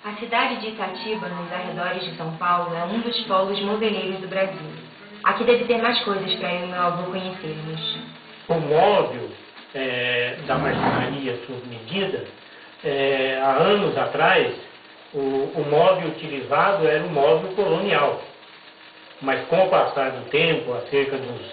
A cidade de Itatiba, nos arredores de São Paulo, é um dos polos moveleiros do Brasil. Aqui deve ter mais coisas para eu e meu avô conhecermos. O móvel da marcenaria sob medida, há anos atrás, o móvel utilizado era o móvel colonial. Mas com o passar do tempo, há cerca de uns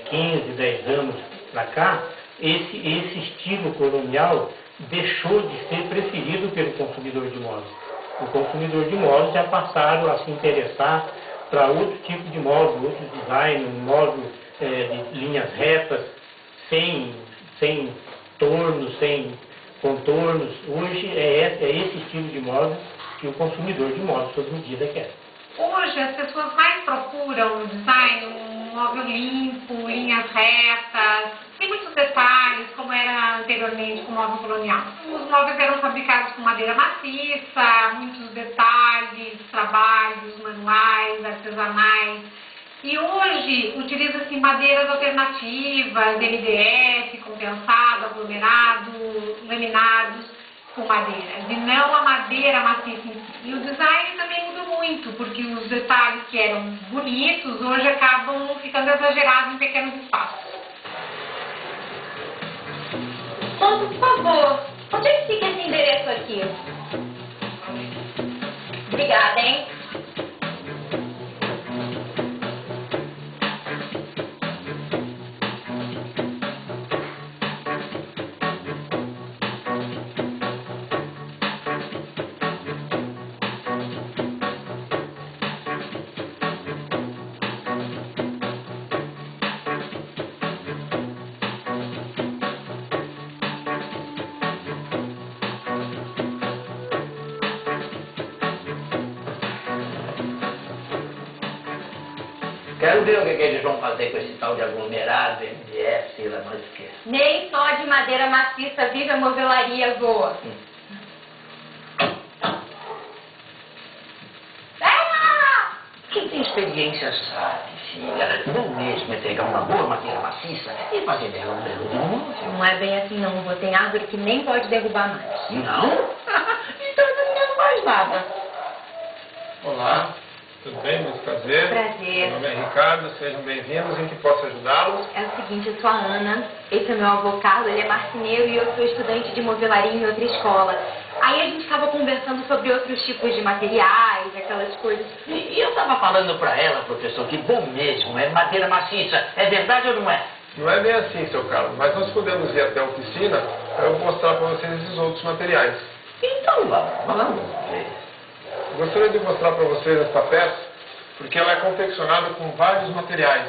15, 10 anos para cá, esse estilo colonial deixou de ser preferido pelo consumidor de móveis. O consumidor de móveis já passaram a se interessar para outro tipo de móvel, outro design, um móvel de linhas retas, sem tornos, sem contornos. Hoje é esse estilo de móvel que o consumidor de móveis sob medida quer. Hoje as pessoas mais procuram no design um móvel limpo, linhas retas, sem muitos detalhes, como era anteriormente com o móvel colonial. Os móveis eram fabricados com madeira maciça, muitos detalhes, trabalhos manuais, artesanais. E hoje utiliza-se madeiras alternativas, MDF, compensado, aglomerado, laminados com madeiras, e não a madeira maciça em si. E o design também mudou muito, porque os detalhes que eram bonitos hoje acabam ficando exagerados em pequenos espaços. Moço, por favor, onde é que fica esse endereço aqui? Obrigada, hein? Quero ver o que eles vão fazer com esse tal de aglomerado, MDF, sei lá mais o que. Nem só de madeira maciça vive a movelaria, vô. Quem tem experiência sabe, filha. Não mesmo é pegar uma boa madeira maciça e fazer dela um belo móvel. Não é bem assim não, vô. Tem árvore que nem pode derrubar mais. Não? Então não é mais nada. Olá, tudo bem? Muito prazer. Prazer. Meu nome é Ricardo, sejam bem-vindos. Em que posso ajudá-los? É o seguinte, eu sou a Ana, esse é meu avô Carlos, ele é marceneiro e eu sou estudante de movelaria em outra escola. Aí a gente estava conversando sobre outros tipos de materiais, aquelas coisas. E eu estava falando para ela, professor, que bom mesmo, é madeira maciça. É verdade ou não é? Não é bem assim, seu Carlos, mas nós podemos ir até a oficina para eu mostrar para vocês esses outros materiais. Então vamos ver. Gostaria de mostrar para vocês esta peça, porque ela é confeccionada com vários materiais.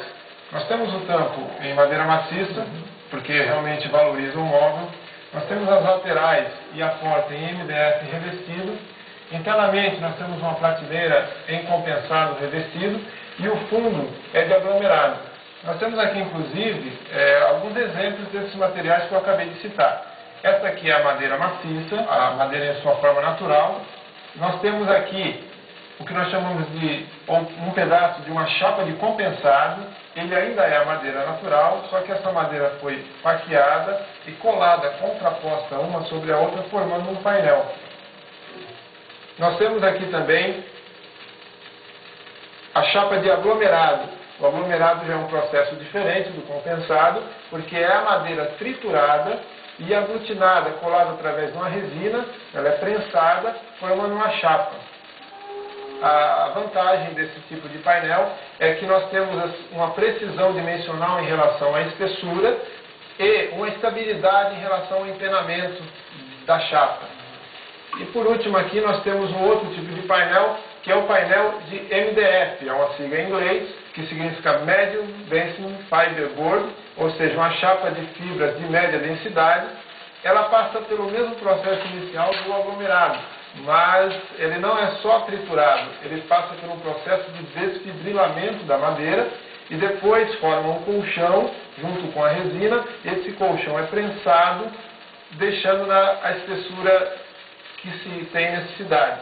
Nós temos o tampo em madeira maciça, porque realmente valoriza o móvel. Nós temos as laterais e a porta em MDF revestido. Internamente nós temos uma prateleira em compensado revestido e o fundo é de aglomerado. Nós temos aqui inclusive alguns exemplos desses materiais que eu acabei de citar. Esta aqui é a madeira maciça, a madeira em sua forma natural. Nós temos aqui o que nós chamamos de um pedaço de uma chapa de compensado. Ele ainda é a madeira natural, só que essa madeira foi faqueada e colada, contraposta uma sobre a outra, formando um painel. Nós temos aqui também a chapa de aglomerado. O aglomerado já é um processo diferente do compensado, porque é a madeira triturada e aglutinada, colada através de uma resina, ela é prensada, formando uma chapa. A vantagem desse tipo de painel é que nós temos uma precisão dimensional em relação à espessura e uma estabilidade em relação ao empenamento da chapa. E por último aqui nós temos um outro tipo de painel, que é o painel de MDF, é uma sigla em inglês, que significa Medium Density Fiberboard, ou seja, uma chapa de fibras de média densidade. Ela passa pelo mesmo processo inicial do aglomerado, mas ele não é só triturado, ele passa por um processo de desfibrilamento da madeira e depois forma um colchão junto com a resina. Esse colchão é prensado, deixando a espessura que se tem necessidade.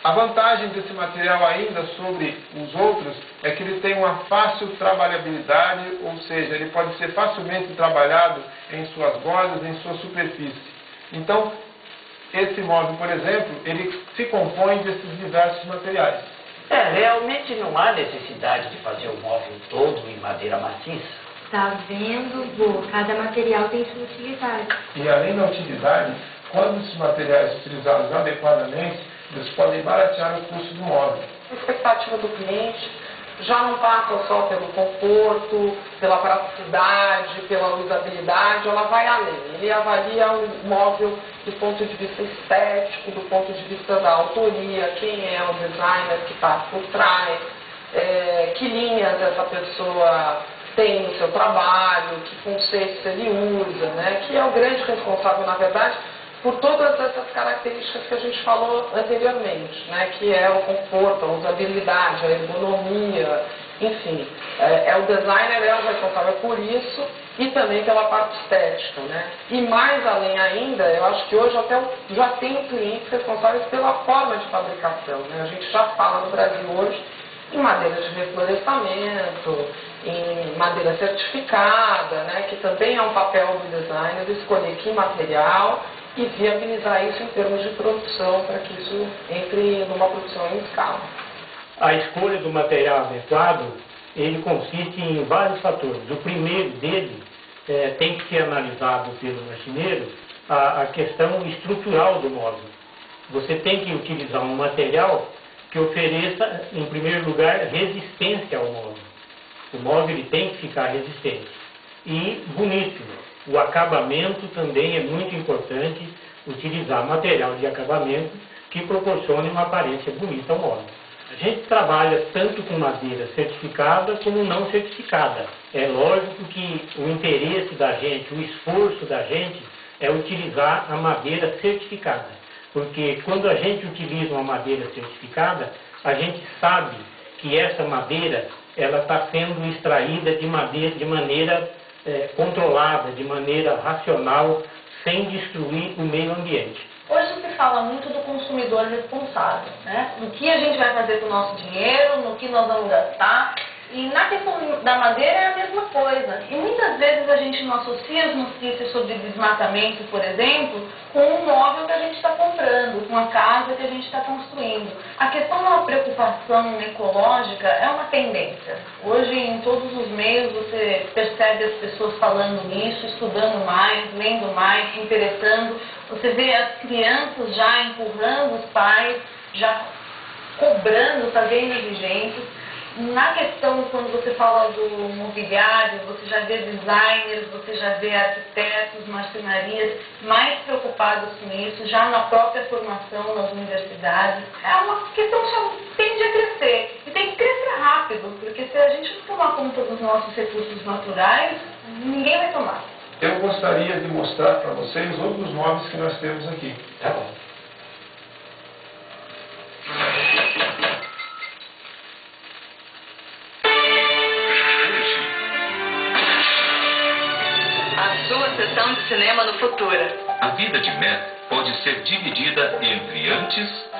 A vantagem desse material ainda sobre os outros é que ele tem uma fácil trabalhabilidade, ou seja, ele pode ser facilmente trabalhado em suas bordas, em sua superfície. Então, esse móvel, por exemplo, ele se compõe desses diversos materiais. Realmente não há necessidade de fazer o móvel todo em madeira maciça. Tá vendo, vô? Cada material tem sua utilidade. E além da utilidade, quando esses materiais utilizados adequadamente, eles podem baratear o custo do móvel. A expectativa do cliente já não passa só pelo conforto, pela praticidade, pela usabilidade, ela vai além. Ele avalia o móvel do ponto de vista estético, do ponto de vista da autoria, quem é o designer que está por trás, que linhas essa pessoa tem no seu trabalho, que conceitos ele usa, né? Que é o grande responsável, na verdade, por todas essas características que a gente falou anteriormente, né? Que é o conforto, a usabilidade, a ergonomia, enfim. O designer é o responsável por isso e também pela parte estética, né? E mais além ainda, eu acho que hoje até já tem clientes responsáveis pela forma de fabricação, né? A gente já fala no Brasil hoje em madeira de reflorestamento, em madeira certificada, né? Que também é um papel do designer escolher que material e viabilizar isso em termos de produção, para que isso entre numa produção em escala. A escolha do material adequado, ele consiste em vários fatores. O primeiro dele tem que ser analisado pelo marceneiro a questão estrutural do móvel. Você tem que utilizar um material que ofereça, em primeiro lugar, resistência ao móvel. O móvel ele tem que ficar resistente e bonito. O acabamento também é muito importante, utilizar material de acabamento que proporcione uma aparência bonita ao móvel. A gente trabalha tanto com madeira certificada como não certificada. É lógico que o interesse da gente, o esforço da gente é utilizar a madeira certificada. Porque quando a gente utiliza uma madeira certificada, a gente sabe que essa madeira ela está sendo extraída de maneira controlada, de maneira racional, sem destruir o meio ambiente. Hoje se fala muito do consumidor responsável, né? Do que a gente vai fazer com o nosso dinheiro, no que nós vamos gastar. E na questão da madeira é a mesma coisa. E muitas vezes a gente não associa as notícias sobre desmatamento, por exemplo, com o móvel que a gente está comprando, com a casa que a gente está construindo. A questão da preocupação ecológica é uma tendência. Hoje, em todos os meios, você percebe as pessoas falando nisso, estudando mais, lendo mais, se interessando. Você vê as crianças já empurrando os pais, já cobrando, fazendo exigências. Na questão, quando você fala do mobiliário, você já vê designers, você já vê arquitetos, marcenarias mais preocupados com isso, já na própria formação nas universidades. É uma questão que tende a crescer, e tem que crescer rápido, porque se a gente não tomar conta dos nossos recursos naturais, ninguém vai tomar. Eu gostaria de mostrar para vocês outros móveis que nós temos aqui. Tá bom. Sessão de cinema no Futura. A vida de Matt pode ser dividida entre antes